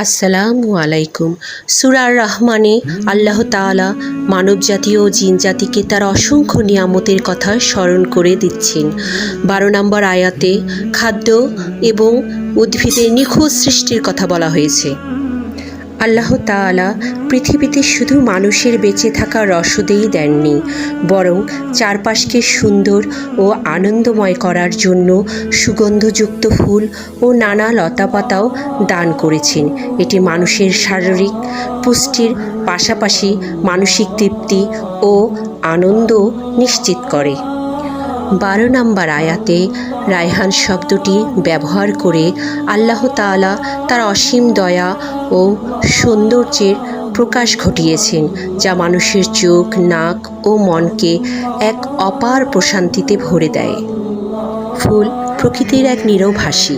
আসসালামু আলাইকুম। সূরা রহমানে আল্লাহ তাআলা মানবজাতি ও জিনজাতিকে তার অসংখ্য নিয়ামতের কথা স্মরণ করে দিচ্ছেন। 12 নম্বর আয়াতে খাদ্য এবং উদ্ভিদের নিখুঁত সৃষ্টির কথা বলা হয়েছে। আল্লাহ তাআলা পৃথিবীতে শুধু মানুষের বেঁচে থাকার রসদেই দেননি, বরং চারপাশকে সুন্দর ও আনন্দময় করার জন্য সুগন্ধযুক্ত ফুল ও নানা লতাপাতাও দান করেছেন। এটি মানুষের শারীরিক পুষ্টির পাশাপাশি মানসিক তৃপ্তি ও আনন্দ নিশ্চিত করে। 12 নম্বর আয়াতে রায়হান শব্দটি ব্যবহার করে আল্লাহ তাআলা তার অসীম দয়া ও সৌন্দর্যের প্রকাশ ঘটিয়েছেন, যা মানুষের চোখ, নাক ও মনকে এক অপার প্রশান্তিতে ভরে দেয়। ফুল প্রকৃতির এক নীরব হাসি।